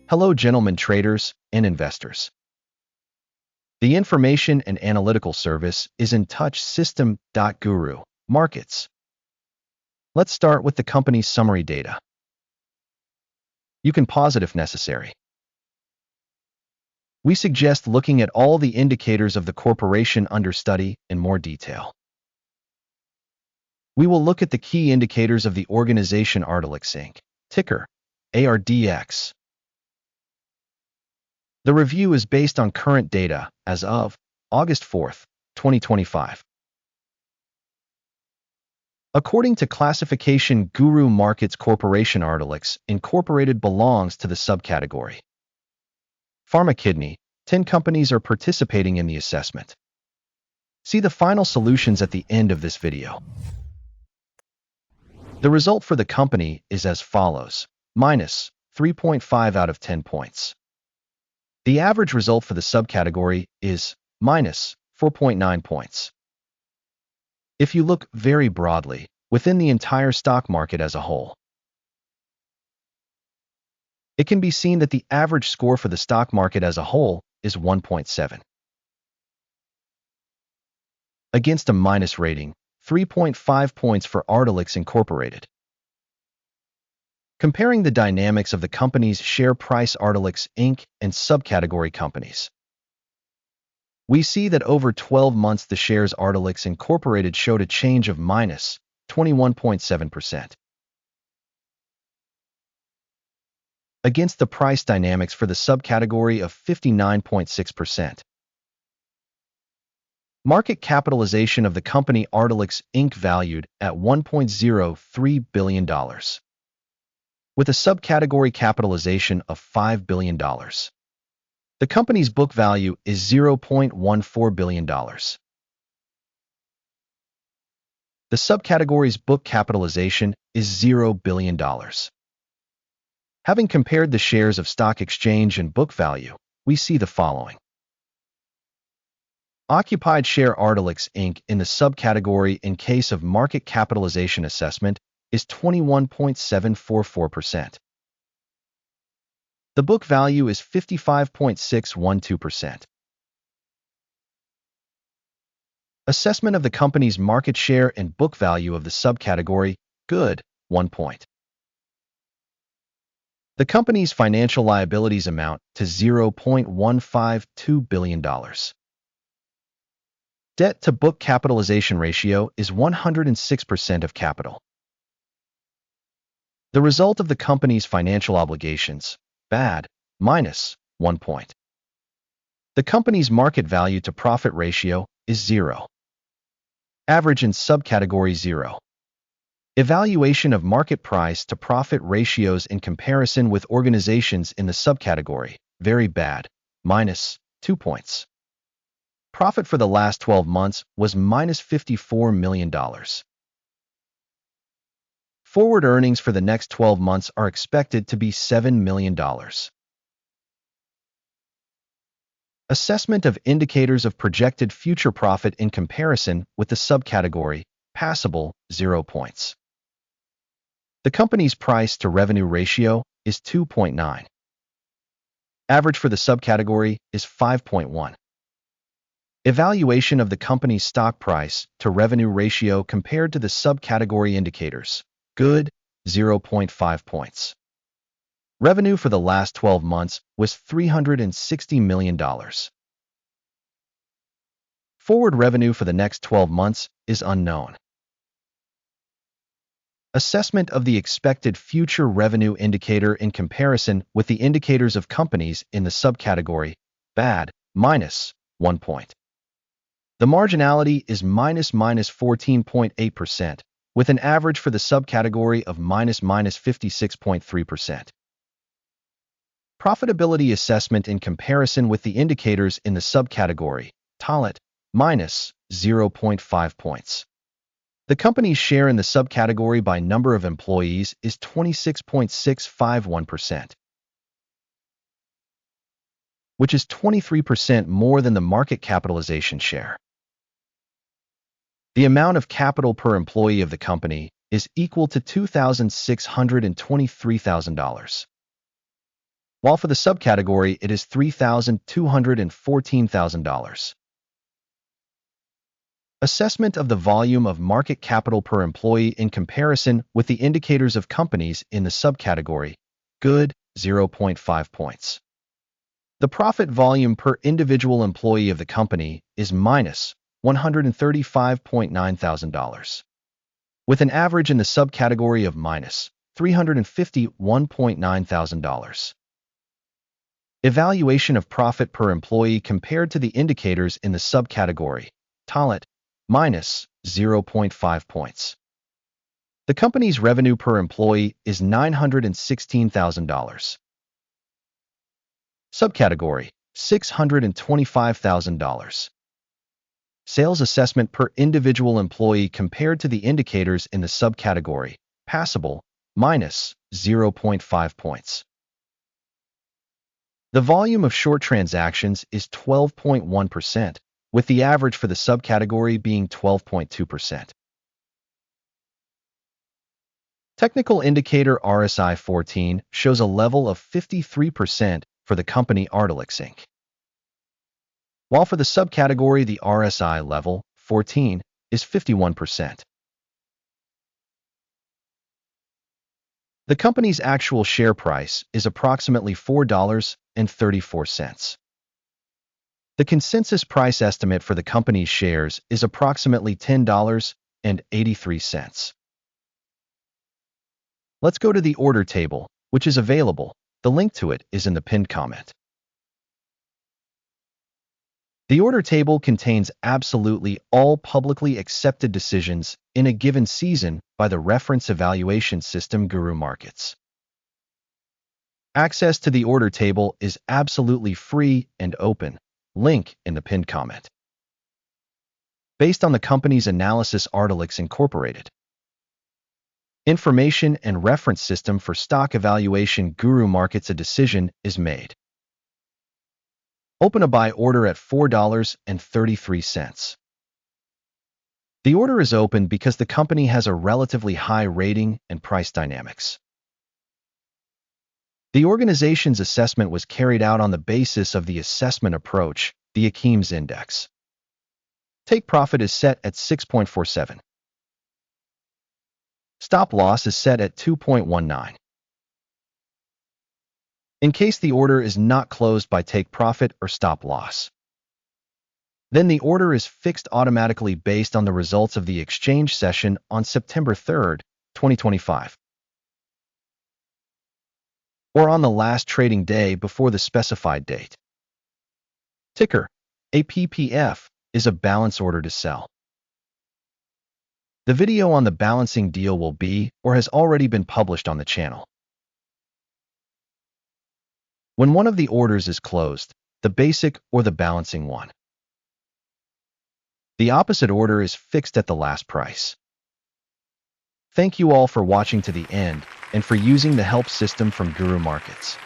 Hello, gentlemen traders and investors. The information and analytical service is in touch System.GURU.Markets. Let's start with the company's summary data. You can pause it if necessary. We suggest looking at all the indicators of the corporation under study in more detail. We will look at the key indicators of the organization ARDELYX Inc., ticker ARDX. The review is based on current data as of August 4, 2025. According to classification Guru.Markets Corporation, ARDELYX Incorporated belongs to the subcategory Pharma Kidney. 10 companies are participating in the assessment. See the final solutions at the end of this video. The result for the company is as follows: minus 3.5 out of 10 points. The average result for the subcategory is minus 4.9 points. If you look very broadly within the entire stock market as a whole, it can be seen that the average score for the stock market as a whole is 1.7. Against a minus rating, 3.5 points for ARDELYX Incorporated. Comparing the dynamics of the company's share price ARDELYX Inc. and subcategory companies, we see that over 12 months the shares ARDELYX Incorporated showed a change of minus 21.7%. Against the price dynamics for the subcategory of 59.6%. Market capitalization of the company ARDELYX Inc. valued at $1.03 billion. With a subcategory capitalization of $5 billion. The company's book value is $0.14 billion. The subcategory's book capitalization is $0 billion. Having compared the shares of stock exchange and book value, we see the following. Occupied share ARDELYX Inc. in the subcategory in case of market capitalization assessment is 21.744%. The book value is 55.612%. Assessment of the company's market share and book value of the subcategory, good, 1 point. The company's financial liabilities amount to $0.152 billion. Debt to book capitalization ratio is 106% of capital. The result of the company's financial obligations, bad, minus 1 point. The company's market value to profit ratio is 0. Average in subcategory 0. Evaluation of market price to profit ratios in comparison with organizations in the subcategory, very bad, minus 2 points. Profit for the last 12 months was minus $54 million. Forward earnings for the next 12 months are expected to be $7 million. Assessment of indicators of projected future profit in comparison with the subcategory, passable, 0 points. The company's price to revenue ratio is 2.9. Average for the subcategory is 5.1. Evaluation of the company's stock price to revenue ratio compared to the subcategory indicators, good, 0.5 points. Revenue for the last 12 months was $360 million. Forward revenue for the next 12 months is unknown. Assessment of the expected future revenue indicator in comparison with the indicators of companies in the subcategory, bad, minus 1 point. The marginality is minus 14.8%, with an average for the subcategory of minus 56.3%. Profitability assessment in comparison with the indicators in the subcategory, TALET, minus 0.5 points. The company's share in the subcategory by number of employees is 26.651%, which is 23% more than the market capitalization share. The amount of capital per employee of the company is equal to $2,623,000. while for the subcategory it is $3,214,000. Assessment of the volume of market capital per employee in comparison with the indicators of companies in the subcategory, good, 0.5 points. The profit volume per individual employee of the company is minus $135,900, with an average in the subcategory of minus $351,900. Evaluation of profit per employee compared to the indicators in the subcategory, talent, minus 0.5 points. The company's revenue per employee is $916,000. Subcategory, $625,000. Sales assessment per individual employee compared to the indicators in the subcategory, passable, minus 0.5 points. The volume of short transactions is 12.1%, with the average for the subcategory being 12.2%. Technical indicator RSI 14 shows a level of 53% for the company ARDELYX Inc., while for the subcategory the RSI level, 14, is 51%. The company's actual share price is approximately $4.34. The consensus price estimate for the company's shares is approximately $10.83. Let's go to the order table, which is available. The link to it is in the pinned comment. The order table contains absolutely all publicly accepted decisions in a given season by the reference evaluation system Guru.Markets. Access to the order table is absolutely free and open. Link in the pinned comment. Based on the company's analysis ARDELYX Incorporated. Information and reference system for stock evaluation Guru.Markets, a decision is made. Open a buy order at $4.33. The order is open because the company has a relatively high rating and price dynamics. The organization's assessment was carried out on the basis of the assessment approach, the Akeem's Index. Take profit is set at 6.47. Stop loss is set at 2.19. In case the order is not closed by take profit or stop loss, then the order is fixed automatically based on the results of the exchange session on September 3, 2025, or on the last trading day before the specified date. Ticker, APPF, is a balance order to sell. The video on the balancing deal will be or has already been published on the channel. When one of the orders is closed, the basic or the balancing one, the opposite order is fixed at the last price. Thank you all for watching to the end and for using the help system from Guru.Markets.